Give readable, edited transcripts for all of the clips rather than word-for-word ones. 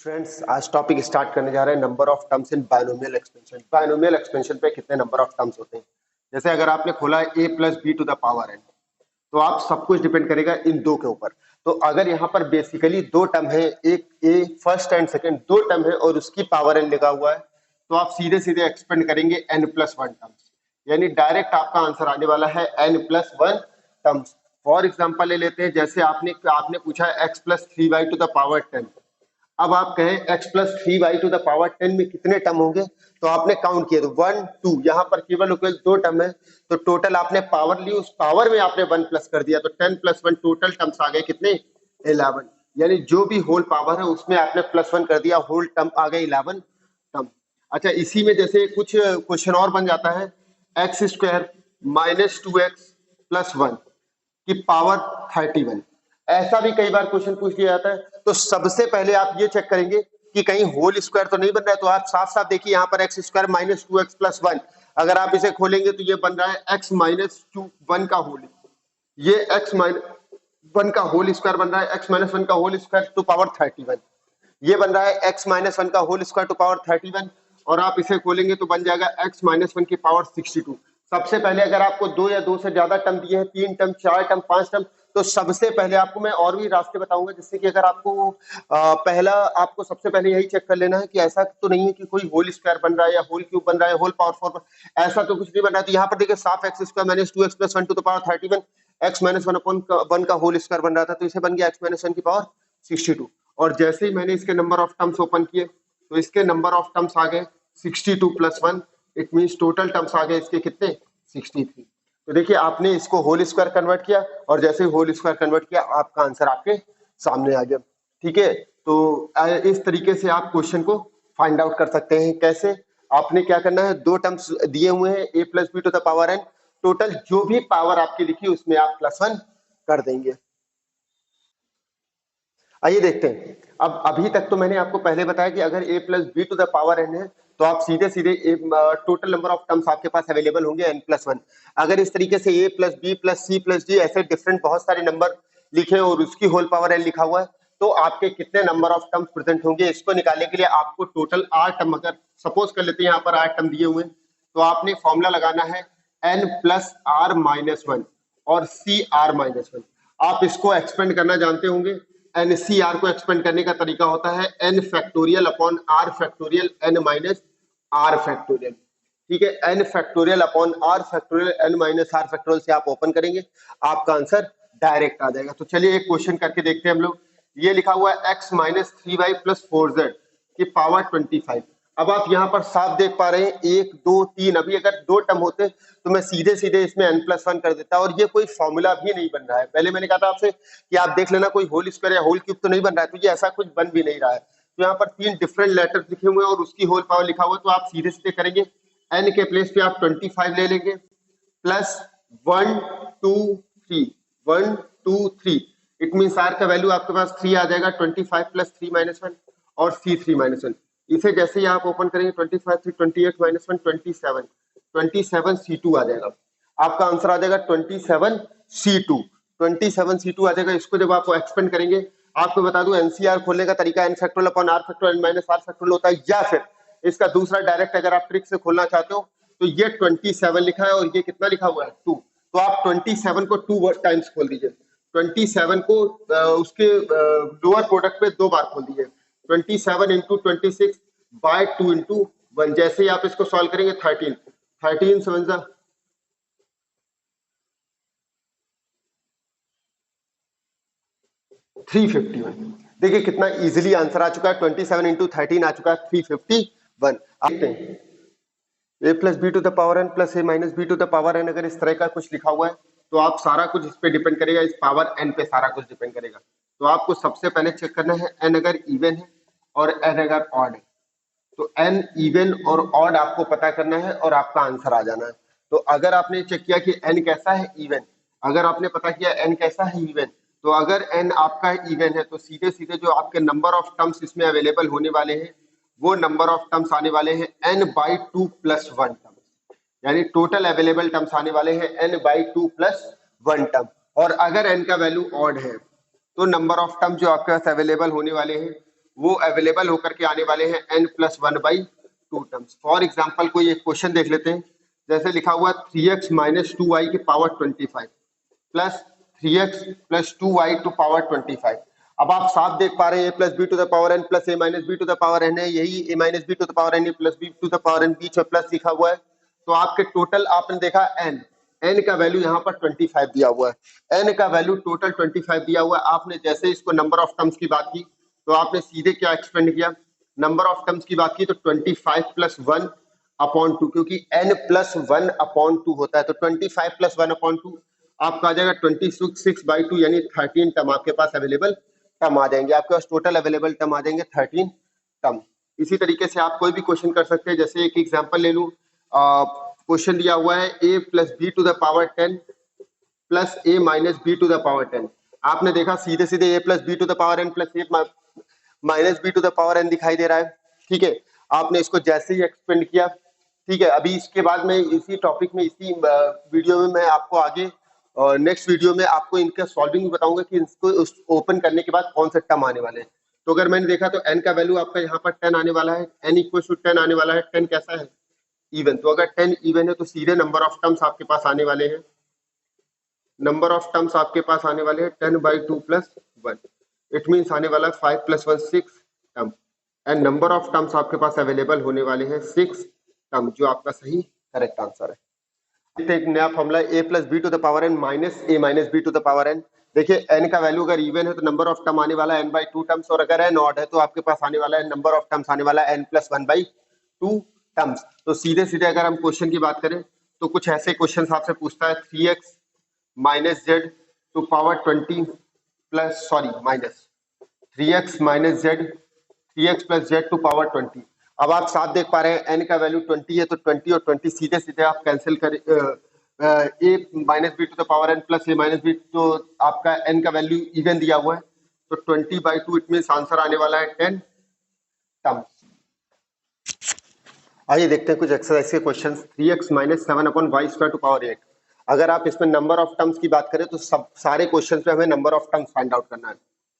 Friends, आज topic start करने जा रहे हैं number of terms in binomial expansion. Binomial expansion पे कितने नंबर ऑफ टर्म्स होते हैं। जैसे अगर आपने खोला है a plus b to the power n, तो आप सब कुछ डिपेंड करेगा इन दो के ऊपर। तो अगर यहाँ पर बेसिकली दो टर्म है, एक a फर्स्ट एंड सेकंड दो टर्म है और उसकी पावर n लिखा हुआ है, तो आप सीधे सीधे एक्सपेंड करेंगे n प्लस वन टर्म्स, यानी डायरेक्ट आपका आंसर आने वाला है n plus one terms. For example ले लेते हैं, जैसे आपने पूछा है x plus three y to the power 10। अब आप कहें x plus three y to the power 10 में कितने टर्म होंगे, तो आपने काउंट किया तो 1 2, यहाँ पर केवल और केवल दो टर्म है, तो टोटल आपने पावर ली, उस पावर में आपने 1 प्लस कर दिया, तो 10 प्लस 1 टोटल टर्म्स आ गए कितने 11। यानी जो भी होल पावर है उसमें आपने प्लस 1 कर दिया, होल टर्म आ गए 11 टर्म। अच्छा, इसी में जैसे कुछ क्वेश्चन और बन जाता है, x square minus two x plus one की पावर 31। ऐसा भी कई बार क्वेश्चन पूछ लिया जाता है। तो सबसे पहले आप ये चेक करेंगे कि कहीं होल स्क्वायर तो नहीं बन रहा है। तो आप साफ साफ देखिए, यहाँ पर x square minus two x plus one, अगर आप इसे खोलेंगे तो ये बन रहा है एक्स माइनस टू वन का होल, ये एक्स माइनस वन का होल स्क्वायर बन रहा है, एक्स माइनस वन का होल स्क्वायर टू पावर 31। ये बन रहा है एक्स माइनस वन का होल स्क्वायर टू पावर 31, और आप इसे खोलेंगे तो बन जाएगा एक्स माइनस वन की पावर 62। सबसे पहले अगर आपको दो या दो से ज्यादा टर्म दिए हैं, तीन टर्म, चार टर्म, पांच टर्म, तो सबसे पहले आपको मैं और भी रास्ते बताऊंगा, जिससे कि अगर आपको पहला आपको सबसे पहले यही चेक कर लेना है कि ऐसा तो नहीं है कि कोई होल स्क्वायर बन रहा है या होल क्यूब बन रहा है, होल पावर फोर, ऐसा तो कुछ नहीं बन रहा है। तो यहाँ पर देखिए साफ x square minus two x plus one two the power 31, x minus one upon one का होल स्क्वायर बन रहा था, तो इसे बन गया एक्स माइनस वन की पावर 62। और जैसे ही मैंने इसके नंबर ऑफ टर्म्स ओपन किए, तो इसके नंबर ऑफ टर्म्स आ गए 62 plus one, it means total terms आ गए इसके कितने 63। तो देखिए आपने इसको होल स्क्वायर कन्वर्ट किया, और जैसे ही होल स्क्वायर कन्वर्ट किया आपका आंसर आपके सामने आ गया। ठीक है, तो इस तरीके से आप क्वेश्चन को फाइंड आउट कर सकते हैं। कैसे? आपने क्या करना है, दो टर्म्स दिए हुए हैं a plus b to the power n, total जो भी पावर आपकी लिखी उसमें आप प्लस वन कर देंगे। आइए देखते हैं। अब अभी तक तो मैंने आपको पहले बताया कि अगर a plus b to the power n है, तो आप सीधे सीधे टोटल नंबर ऑफ टर्म्स आपके पास अवेलेबल होंगे n प्लस वन। अगर इस तरीके से a plus b plus c plus d ऐसे डिफरेंट बहुत सारे नंबर लिखे और उसकी होल पावर n लिखा हुआ है, तो आपके कितने नंबर ऑफ टर्म्स प्रेजेंट होंगे, इसको निकालने के लिए आपको टोटल 8 टर्म, अगर सपोज कर लेते हैं यहाँ पर 8 टर्म दिए हुए हैं, तो आपने फॉर्मूला लगाना है n plus r minus one और सी आर माइनस वन। आप इसको एक्सपेंड करना जानते होंगे। एनसीआर को एक्सपेंड करने का तरीका होता है n factorial upon r factorial n minus r factorial. ठीक है, n factorial upon r factorial n minus r factorial से आप ओपन करेंगे, आपका आंसर डायरेक्ट आ जाएगा। तो चलिए एक क्वेश्चन करके देखते हैं हम लोग। ये लिखा हुआ है x minus three y plus four z की पावर 25। अब आप यहाँ पर साफ देख पा रहे हैं एक दो तीन, अभी अगर दो टर्म होते तो मैं सीधे सीधे इसमें n प्लस वन कर देता, और ये कोई फॉर्मूला भी नहीं बन रहा है। पहले मैंने कहा था आपसे कि आप देख लेना कोई होल स्क्वायर या होल क्यूब तो नहीं बन रहा है, तो ये ऐसा कुछ बन भी नहीं रहा है। तो यहाँ पर तीन डिफरेंट लेटर्स लिखे हुए हैं और उसकी होल पावर लिखा हुआ है, तो आप सीधे सीधे करेंगे n के प्लेस पे आप 25 ले लेंगे प्लस 1 2 3 1 2 3, इट मीन आर का वैल्यू आपके पास 3 आ जाएगा, 25 प्लस 3 माइनस वन और सी 3 माइनस वन। इसे जैसे ही आप ओपन करेंगे 25 3 28 माइनस वन 27, 27 C2 आ जाएगा। आपका आंसर आ जाएगा 27 C2, 27 C2 आ जाएगा। इसको जब आप एक्सपेंड करेंगे, आपको बता दूं एनसीआर खोलने का तरीका n factorial upon r factorial minus r factorial होता है, या फिर इसका दूसरा डायरेक्ट अगर आप ट्रिक से खोलना चाहते हो, तो ये 27 लिखा है और ये कितना लिखा हुआ है 2, तो आप 27 को 2 टाइम्स खोल दीजिए। 27 को उसके लोअर प्रोडक्ट पे दो बार खोल दीजिए, 27 इंटू 26 बाय 2 इंटू 1। जैसे ही आप इसको सॉल्व करेंगे 13 13 7 जा 351। देखिए कितना इजीली आंसर आ चुका है, 27 इंटू 13 आ चुका है 351। देखते हैं a plus b to the power n plus a minus b to the power n, अगर इस तरह का कुछ लिखा हुआ है तो आप सारा कुछ इस पे डिपेंड करेगा, इस पावर n पे सारा कुछ डिपेंड करेगा। तो आपको सबसे पहले चेक करना है n अगर इवन है और n अगर ऑड है, तो n इवन और ऑड आपको पता करना है और आपका आंसर आ जाना है। तो अगर आपने चेक किया कि n कैसा है इवन, अगर आपने पता किया n कैसा है इवन, तो अगर n आपका इवन है तो सीधे सीधे जो आपके नंबर ऑफ टर्म्स इसमें अवेलेबल होने वाले हैं, वो नंबर ऑफ टर्म्स आने वाले हैं n by two plus one terms, यानी टोटल अवेलेबल टर्म्स आने वाले हैं n by two plus one term. और अगर n का वैल्यू ऑड है, तो नंबर ऑफ टर्म जो आपके पास अवेलेबल होने वाले हैं वो अवेलेबल होकर के आने वाले हैं n+1/2 टर्म्स। फॉर एग्जाम्पल कोई एक क्वेश्चन देख लेते हैं, जैसे लिखा हुआ 3x - 2y की power 25 plus 3x + 2y to power 25। अब आप साफ देख पा रहे हैं a + b to the power n plus a - b to the power n है, यही a - b to the power n plus b to the power n बीच में प्लस लिखा हुआ है। तो आपके टोटल आपने देखा n का वैल्यू यहाँ पर 25 दिया हुआ है, n का वैल्यू टोटल 25 दिया हुआ है। आपने जैसे इसको नंबर ऑफ टर्म्स की बात की तो आपने सीधे क्या एक्सपेंड किया, नंबर ऑफ टर्म्स की बात की तो 25 + 1/2, क्योंकि n+1/2 होता है, तो 25 + 1/2 आपका आ जाएगा 26/2 यानी 13 टर्म आपके पास अवेलेबल टर्म आ जाएंगे, आपके पास टोटल अवेलेबल टर्म आ जाएंगे 13 टर्म। इसी तरीके से आप कोई भी क्वेश्चन कर सकते हैं, जैसे एक एग्जांपल ले लूं, क्वेश्चन दिया हुआ है a + b to the power 10 plus a - b to the power 10। आपने देखा सीधे सीधे a + b to the power n plus a - b to the power n दिखाई दे रहा है, ठीक है। आपने इसको जैसे ही एक्सपेंड किया, ठीक है। अभी इसके बाद में इसी टॉपिक में, इसी वीडियो में मैं आपको आगे नेक्स्ट वीडियो में आपको इनका सॉल्विंग बताऊंगा कि इसको ओपन करने के बाद कौन से टर्म आने वाले हैं। तो अगर मैंने देखा तो n का वैल्यू आपका यहाँ पर 10 आने वाला है, n = 10 आने वाला है। 10 कैसा है, इवन। तो अगर 10 इवन है तो सीधे नंबर ऑफ टर्म्स आपके पास आने वाले हैं, नंबर ऑफ टर्म्स आपके पास आने वाले हैं 10/2 + 1। इट मीन्स आने वाला है 5 + 1 6 term, and number of terms आपके पास अवेलेबल होने वाले हैं 6 टर्म, जो आपका सही करेक्ट आंसर है। एक नया formula a + b to the power n minus a - b to the power n। देखिए n का वैल्यू अगर इवन है तो नंबर ऑफ टर्म आने वाला है n/2 टर्म्स, और अगर n ऑड है तो आपके पास आने वाला है नंबर ऑफ टर्म्स आने वाला है n+1/2 टर्म्स। तो सीधे सीधे अगर हम क्वेश्चन की बात करें तो कुछ ऐसे क्वेश्चन आपसे पूछता है 3x - z to power 20 plus minus 3x - z 3x + z to power 20। अब आप साफ देख पा रहे हैं n का वैल्यू 20 है, तो 20 और 20 सीधे सीधे आप कैंसिल करें, a - b to the power n plus a - b, तो आपका n का वैल्यू इवन दिया हुआ है, तो 20/2 इट मीन्स आंसर आने वाला है 10 टर्म्स। आइए देखते हैं कुछ एक्सरसाइज के questions. 3x - 7/y² to power 8। अगर आप इसमें नंबर ऑफ टर्म्स की बात करें तो सब सारे क्वेश्चंस में हमें number of terms find out करना है,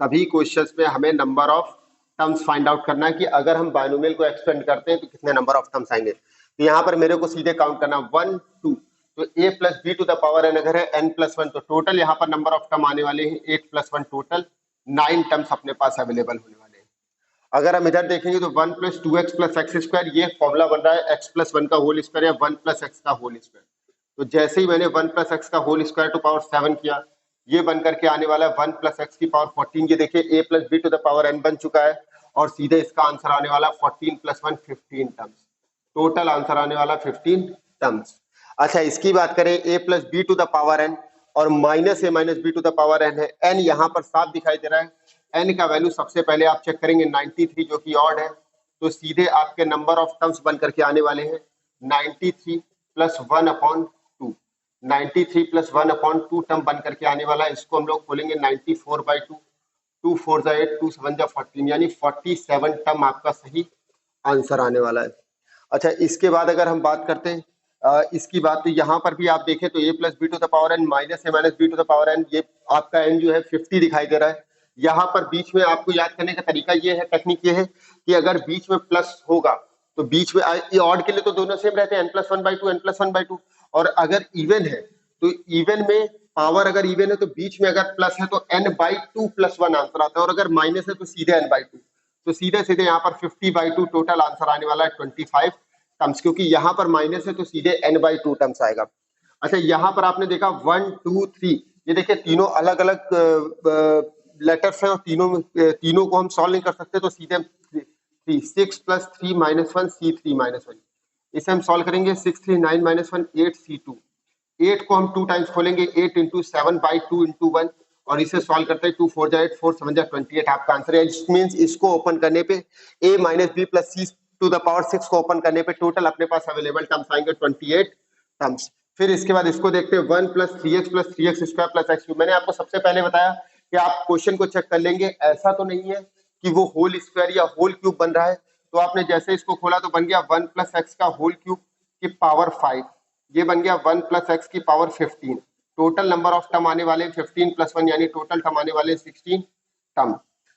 सभी क्वेश्चंस में हमें number of terms find out करना है कि अगर हम बाइनोमियल को एक्सपेंड करते हैं तो कितने नंबर ऑफ टर्म्स आएंगे। तो यहाँ पर मेरे को सीधे काउंट करना 1 2, तो a + b to the power n अगर है n+1, तो टोटल यहाँ पर नंबर ऑफ टर्म आने वाले हैं 8 + 1, टोटल 9 टर्म्स अपने पास अवेलेबल होने वाले हैं। अगर हम इधर देखेंगे तो 1 + 2x + x², ये फॉर्मूला बन रहा है x + 1 का होल स्क्वायर या 1 + x का होल स्क्वायर। तो जैसे ही मैंने 1 + x का होल स्क्वायर टू पावर 7 किया, ये बन करके आने वाला है 1 + x की पावर 14। ये देखिए a + b to the power n बन चुका है, और सीधे इसका आंसर आने वाला 14 + 1 15 टर्म्स, टोटल आंसर आने वाला 15 टर्म्स। अच्छा, इसकी बात करें a + b to the power n और minus a - b to the power n है, n यहाँ पर साफ दिखाई दे रहा है। n का वैल्यू सबसे पहले आप चेक करेंगे 93, जो कि ऑड है, तो सीधे आपके नंबर ऑफ टर्म्स बन करके आने वाले हैं 93 + 1/2। 93 + 1/2 टर्म बन करके आने वाला है, इसको हम लोग खोलेंगे 94/2, 2 4 जा 8, 2 7 जा 14, यानी 47 टर्म आपका सही आंसर आने वाला है। अच्छा, इसके बाद अगर हम बात करते हैं इसकी बात, तो यहाँ पर भी आप देखें तो a + b to the power n minus a - b to the power n, ये आपका n जो है 50 दिखाई दे रहा है। यहाँ पर बीच में आपको याद करने का तरीका ये है, टेक्निक ये है कि अगर बीच में प्लस होगा तो बीच में ये ऑड के लिए तो दोनों सेम रहते हैं, n+1/2 n+1/2, और अगर इवन है तो इवन में पावर अगर इवन है तो बीच में अगर प्लस है तो n/2 + 1 आंसर आता है, और अगर माइनस है तो सीधे n/2। तो सीधे सीधे यहाँ पर 50/2 टोटल आंसर आने वाला है 25 टर्म्स, क्योंकि यहाँ पर माइनस है तो सीधे n/2 टर्म्स आएगा। अच्छा, यहाँ पर आपने देखा 1 2 3, ये देखिए तीनों अलग अलग लेटर्स हैं, और तीनों को हम सॉल्व नहीं कर सकते, तो सीधे 6 + 3 - 1 c3 - 1, इसे हम सॉल्व करेंगे 6 3 9 - 1 8 c2। 8 को हम 2 टाइम्स खोलेंगे, 8 × 7/2 × 1, और इसे सॉल्व करते हैं 2 4 जा 8, 4 7 जा 28 आपका आंसर है। इट मींस इसको ओपन करने पे a - b + c to the power 6 को ओपन करने पे टोटल अपने पास अवेलेबल टर्म्स आएंगे 28 टर्म्स। फिर इसके बाद इसको देखते हैं 1 + 3x + 3x² + x³। मैंने आपको सबसे पहले बताया कि आप क्वेश्चन को चेक कर लेंगे, ऐसा तो नहीं है कि वो होल स्क्वायर या होल क्यूब बन रहा है। तो आपने जैसे इसको खोला तो बन गया 1 + x का होल क्यूब की पावर 5, ये बन गया 1 + x की power 15। Total number of term आने वाले 15 + 1, यानी टोटल टर्म आने वाले 16 टर्म।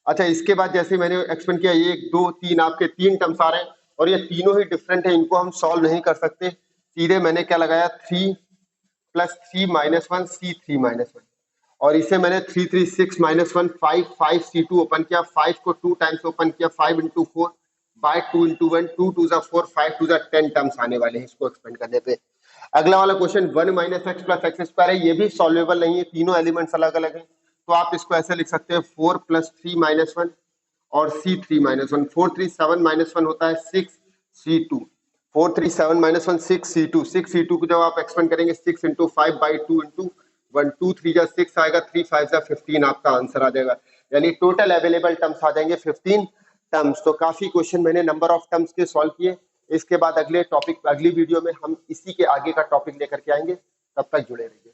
अच्छा, इसके बाद जैसे मैंने एक्सपेंड किया, 1 2 3 आपके 3 टर्म्स आ रहे हैं और ये तीनों ही डिफरेंट है, इनको हम सॉल्व नहीं कर सकते। सीधे मैंने क्या लगाया, 3 प्लस 3 माइनस 1 C3 माइनस 1, और इसे मैंने 3 3 6 माइनस 1 5 5 C2 ओपन किया, 5 को 2 टाइम्स ओपन किया, 5 इंटू 4 बाय 2 इंटू 1, 2 टू जा 4, 5 टू जा 10 टर्म्स आने वाले हैं इसको एक्सपेंड करने पे। अगला वाला question 1 minus x plus x square है, ये भी सॉल्वेबल नहीं है, तीनों एलिमेंट्स अलग अलग हैं, तो आप इसको ऐसे लिख सकते हैं 4 प्लस 3 माइनस 1 और C3 माइनस 1, 4 3 7 माइनस 1 होता है 6 C2, 4 3 7 माइनस 1 6 C2, 6 C2 को जब आप एक्सपेंड करेंगे 6 इंटू 5 बाई 2 इंटू 1, 2 3 जा 6 आएगा, 3 5 जा 15 आपका आंसर आ जाएगा, यानी टोटल अवेलेबल टर्म्स आ जाएंगे 15 टर्म्स। तो काफी क्वेश्चन मैंने नंबर ऑफ टर्म्स के सॉल्व किए। इसके बाद अगले टॉपिक, अगली वीडियो में हम इसी के आगे का टॉपिक लेकर के आएंगे, तब तक जुड़े रहिए।